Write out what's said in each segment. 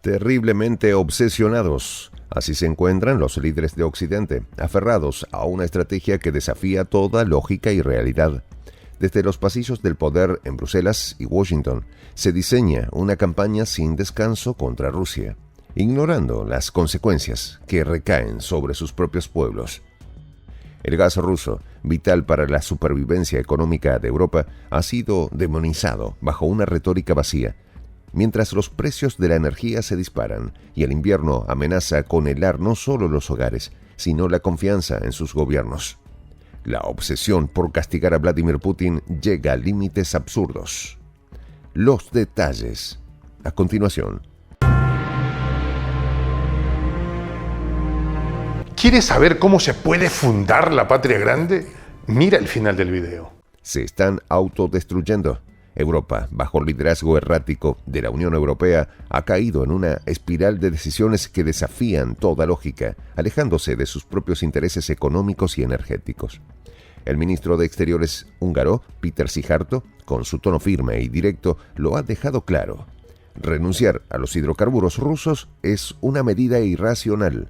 Terriblemente obsesionados. Así se encuentran los líderes de Occidente, aferrados a una estrategia que desafía toda lógica y realidad. Desde los pasillos del poder en Bruselas y Washington, se diseña una campaña sin descanso contra Rusia, ignorando las consecuencias que recaen sobre sus propios pueblos. El gas ruso, vital para la supervivencia económica de Europa, ha sido demonizado bajo una retórica vacía, mientras los precios de la energía se disparan y el invierno amenaza con helar no solo los hogares, sino la confianza en sus gobiernos. La obsesión por castigar a Vladimir Putin llega a límites absurdos. Los detalles, a continuación. ¿Quieres saber cómo se puede fundar la patria grande? Mira el final del video. Se están autodestruyendo. Europa, bajo el liderazgo errático de la Unión Europea, ha caído en una espiral de decisiones que desafían toda lógica, alejándose de sus propios intereses económicos y energéticos. El ministro de Exteriores húngaro, Péter Szijjártó, con su tono firme y directo, lo ha dejado claro. Renunciar a los hidrocarburos rusos es una medida irracional.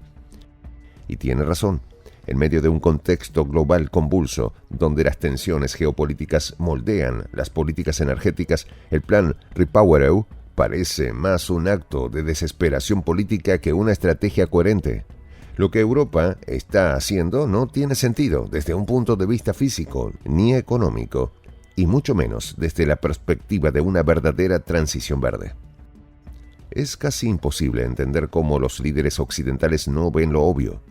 Y tiene razón. En medio de un contexto global convulso, donde las tensiones geopolíticas moldean las políticas energéticas, el plan REPowerEU parece más un acto de desesperación política que una estrategia coherente. Lo que Europa está haciendo no tiene sentido desde un punto de vista físico ni económico, y mucho menos desde la perspectiva de una verdadera transición verde. Es casi imposible entender cómo los líderes occidentales no ven lo obvio.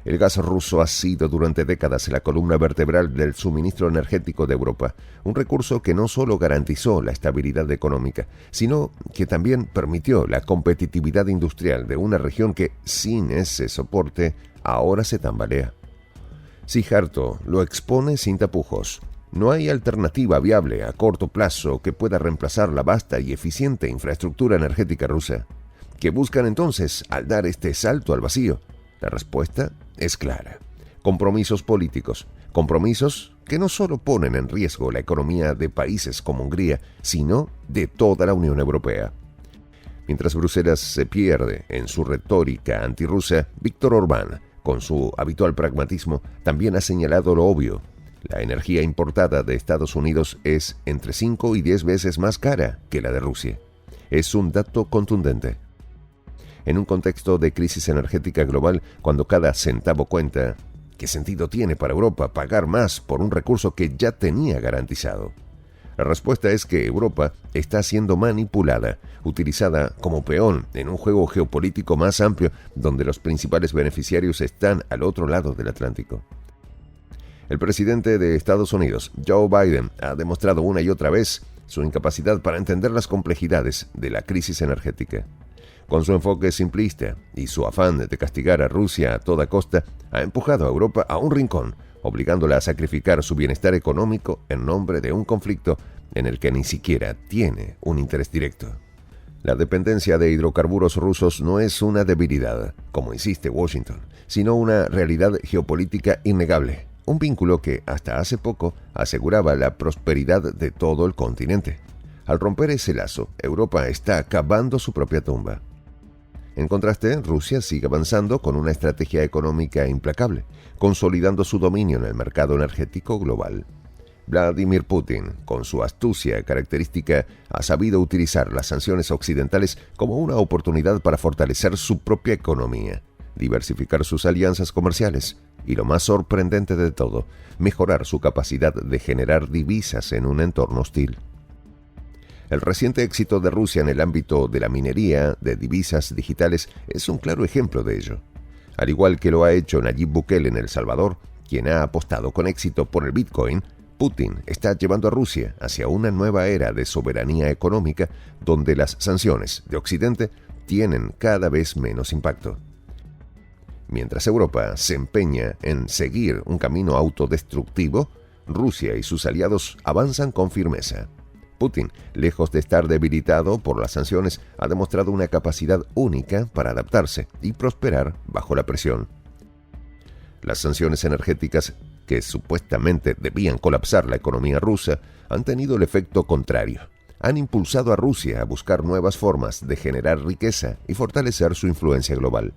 El gas ruso ha sido durante décadas la columna vertebral del suministro energético de Europa, un recurso que no solo garantizó la estabilidad económica, sino que también permitió la competitividad industrial de una región que, sin ese soporte, ahora se tambalea. Szijjártó lo expone sin tapujos. No hay alternativa viable a corto plazo que pueda reemplazar la vasta y eficiente infraestructura energética rusa. ¿Qué buscan entonces al dar este salto al vacío? La respuesta es clara. Compromisos políticos. Compromisos que no solo ponen en riesgo la economía de países como Hungría, sino de toda la Unión Europea. Mientras Bruselas se pierde en su retórica antirrusa, Viktor Orbán, con su habitual pragmatismo, también ha señalado lo obvio. La energía importada de Estados Unidos es entre 5 y 10 veces más cara que la de Rusia. Es un dato contundente. En un contexto de crisis energética global, cuando cada centavo cuenta, ¿qué sentido tiene para Europa pagar más por un recurso que ya tenía garantizado? La respuesta es que Europa está siendo manipulada, utilizada como peón en un juego geopolítico más amplio donde los principales beneficiarios están al otro lado del Atlántico. El presidente de Estados Unidos, Joe Biden, ha demostrado una y otra vez su incapacidad para entender las complejidades de la crisis energética. Con su enfoque simplista y su afán de castigar a Rusia a toda costa, ha empujado a Europa a un rincón, obligándola a sacrificar su bienestar económico en nombre de un conflicto en el que ni siquiera tiene un interés directo. La dependencia de hidrocarburos rusos no es una debilidad, como insiste Washington, sino una realidad geopolítica innegable, un vínculo que hasta hace poco aseguraba la prosperidad de todo el continente. Al romper ese lazo, Europa está cavando su propia tumba. En contraste, Rusia sigue avanzando con una estrategia económica implacable, consolidando su dominio en el mercado energético global. Vladimir Putin, con su astucia característica, ha sabido utilizar las sanciones occidentales como una oportunidad para fortalecer su propia economía, diversificar sus alianzas comerciales y, lo más sorprendente de todo, mejorar su capacidad de generar divisas en un entorno hostil. El reciente éxito de Rusia en el ámbito de la minería de divisas digitales es un claro ejemplo de ello. Al igual que lo ha hecho Nayib Bukele en El Salvador, quien ha apostado con éxito por el Bitcoin, Putin está llevando a Rusia hacia una nueva era de soberanía económica donde las sanciones de Occidente tienen cada vez menos impacto. Mientras Europa se empeña en seguir un camino autodestructivo, Rusia y sus aliados avanzan con firmeza. Putin, lejos de estar debilitado por las sanciones, ha demostrado una capacidad única para adaptarse y prosperar bajo la presión. Las sanciones energéticas, que supuestamente debían colapsar la economía rusa, han tenido el efecto contrario. han impulsado a Rusia a buscar nuevas formas de generar riqueza y fortalecer su influencia global.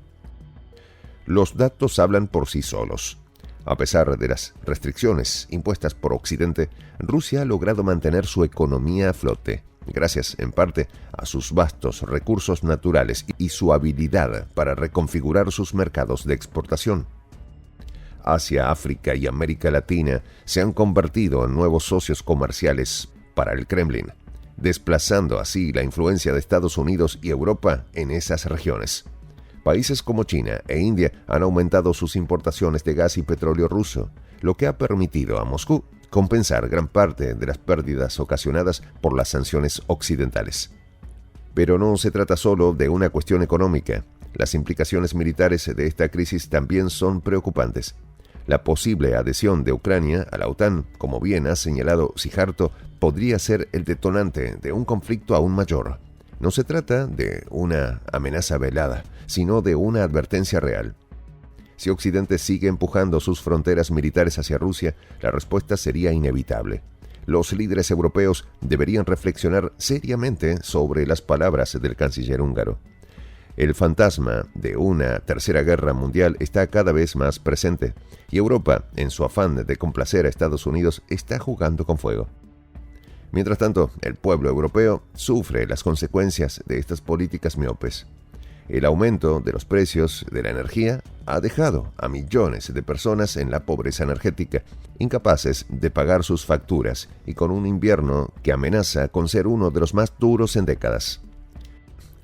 Los datos hablan por sí solos. A pesar de las restricciones impuestas por Occidente, Rusia ha logrado mantener su economía a flote, gracias en parte a sus vastos recursos naturales y su habilidad para reconfigurar sus mercados de exportación. Asia, África y América Latina se han convertido en nuevos socios comerciales para el Kremlin, desplazando así la influencia de Estados Unidos y Europa en esas regiones. Países como China e India han aumentado sus importaciones de gas y petróleo ruso, lo que ha permitido a Moscú compensar gran parte de las pérdidas ocasionadas por las sanciones occidentales. Pero no se trata solo de una cuestión económica. Las implicaciones militares de esta crisis también son preocupantes. La posible adhesión de Ucrania a la OTAN, como bien ha señalado Sijarto, podría ser el detonante de un conflicto aún mayor. No se trata de una amenaza velada, sino de una advertencia real. Si Occidente sigue empujando sus fronteras militares hacia Rusia, la respuesta sería inevitable. Los líderes europeos deberían reflexionar seriamente sobre las palabras del canciller húngaro. El fantasma de una tercera guerra mundial está cada vez más presente, y Europa, en su afán de complacer a Estados Unidos, está jugando con fuego. Mientras tanto, el pueblo europeo sufre las consecuencias de estas políticas miopes. El aumento de los precios de la energía ha dejado a millones de personas en la pobreza energética, incapaces de pagar sus facturas y con un invierno que amenaza con ser uno de los más duros en décadas.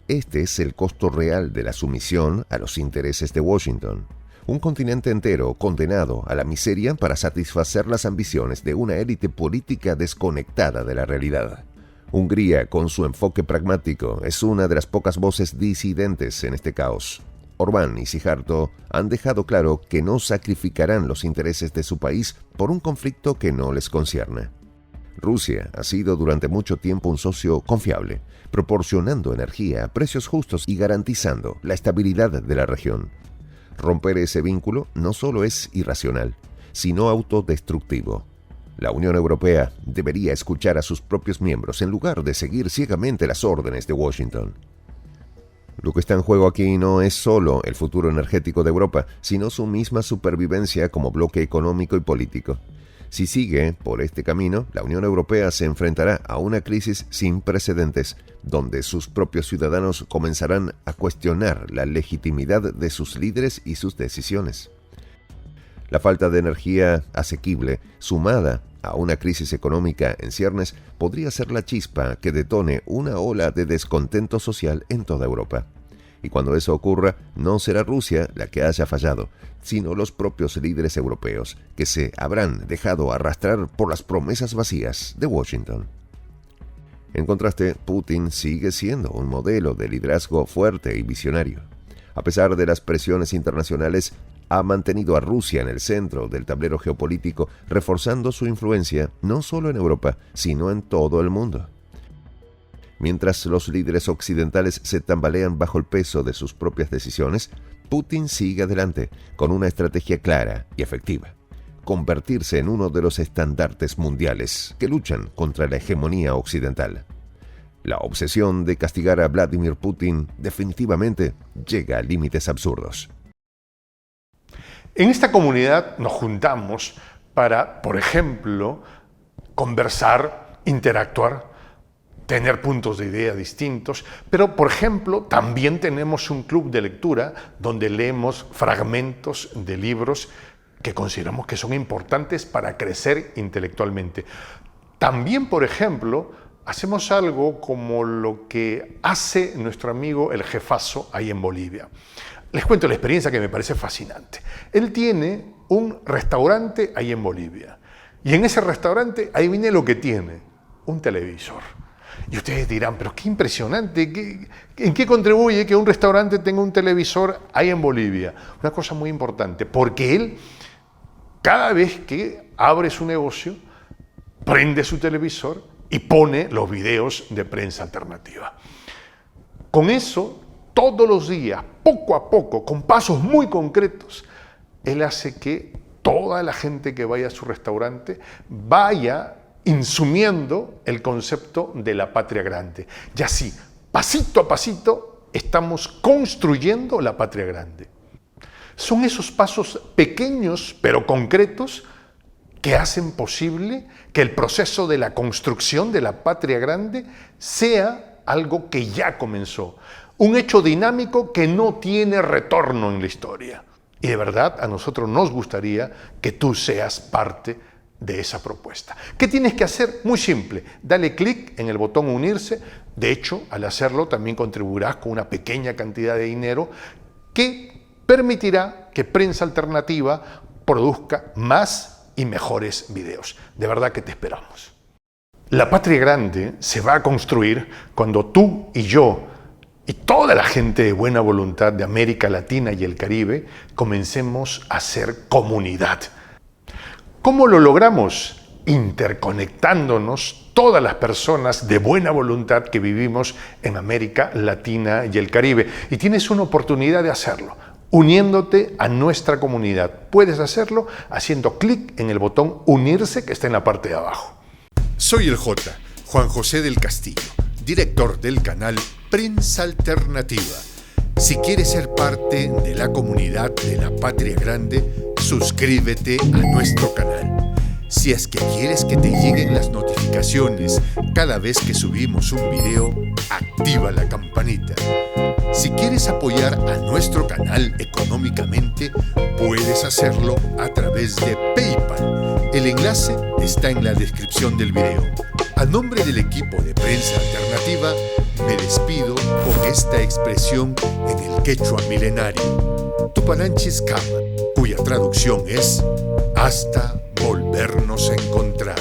Este es el costo real de la sumisión a los intereses de Washington. Un continente entero condenado a la miseria para satisfacer las ambiciones de una élite política desconectada de la realidad. Hungría, con su enfoque pragmático, es una de las pocas voces disidentes en este caos. Orbán y Sijarto han dejado claro que no sacrificarán los intereses de su país por un conflicto que no les concierne. Rusia ha sido durante mucho tiempo un socio confiable, proporcionando energía a precios justos y garantizando la estabilidad de la región. Romper ese vínculo no solo es irracional, sino autodestructivo. La Unión Europea debería escuchar a sus propios miembros en lugar de seguir ciegamente las órdenes de Washington. Lo que está en juego aquí no es solo el futuro energético de Europa, sino su misma supervivencia como bloque económico y político. Si sigue por este camino, la Unión Europea se enfrentará a una crisis sin precedentes, donde sus propios ciudadanos comenzarán a cuestionar la legitimidad de sus líderes y sus decisiones. La falta de energía asequible, sumada a una crisis económica en ciernes, podría ser la chispa que detone una ola de descontento social en toda Europa. Y cuando eso ocurra, no será Rusia la que haya fallado, sino los propios líderes europeos, que se habrán dejado arrastrar por las promesas vacías de Washington. En contraste, Putin sigue siendo un modelo de liderazgo fuerte y visionario. A pesar de las presiones internacionales, ha mantenido a Rusia en el centro del tablero geopolítico, reforzando su influencia no solo en Europa, sino en todo el mundo. Mientras los líderes occidentales se tambalean bajo el peso de sus propias decisiones, Putin sigue adelante con una estrategia clara y efectiva: convertirse en uno de los estandartes mundiales que luchan contra la hegemonía occidental. La obsesión de castigar a Vladimir Putin definitivamente llega a límites absurdos. En esta comunidad nos juntamos para, por ejemplo, conversar, interactuar, tener puntos de idea distintos, pero, por ejemplo, también tenemos un club de lectura donde leemos fragmentos de libros que consideramos que son importantes para crecer intelectualmente. También, por ejemplo, hacemos algo como lo que hace nuestro amigo el jefazo ahí en Bolivia. Les cuento la experiencia que me parece fascinante. Él tiene un restaurante ahí en Bolivia. Y en ese restaurante, ahí viene lo que tiene: un televisor. Y ustedes dirán, pero qué impresionante, ¿en qué contribuye que un restaurante tenga un televisor ahí en Bolivia? Una cosa muy importante, porque él, cada vez que abre su negocio, prende su televisor y pone los videos de prensa alternativa. Con eso, todos los días, poco a poco, con pasos muy concretos, él hace que toda la gente que vaya a su restaurante vaya insumiendo el concepto de la patria grande. Y así, pasito a pasito, estamos construyendo la patria grande. Son esos pasos pequeños pero concretos que hacen posible que el proceso de la construcción de la patria grande sea algo que ya comenzó, un hecho dinámico que no tiene retorno en la historia. Y de verdad a nosotros nos gustaría que tú seas parte de esa propuesta. ¿Qué tienes que hacer? Muy simple, dale clic en el botón unirse. De hecho, al hacerlo también contribuirás con una pequeña cantidad de dinero que permitirá que Prensa Alternativa produzca más y mejores videos. De verdad que te esperamos. La patria grande se va a construir cuando tú y yo y toda la gente de buena voluntad de América Latina y el Caribe comencemos a ser comunidad. ¿Cómo lo logramos? Interconectándonos todas las personas de buena voluntad que vivimos en América Latina y el Caribe. Y tienes una oportunidad de hacerlo, uniéndote a nuestra comunidad. Puedes hacerlo haciendo clic en el botón unirse que está en la parte de abajo. Soy el J, Juan José del Castillo, director del canal Prensa Alternativa. Si quieres ser parte de la comunidad de la Patria Grande, suscríbete a nuestro canal. Si es que quieres que te lleguen las notificaciones cada vez que subimos un video, activa la campanita. Si quieres apoyar a nuestro canal económicamente, puedes hacerlo a través de PayPal. El enlace está en la descripción del video. A nombre del equipo de Prensa Alternativa, me despido con esta expresión en el quechua milenario, Tupananchis Kama, cuya traducción es hasta volvernos a encontrar.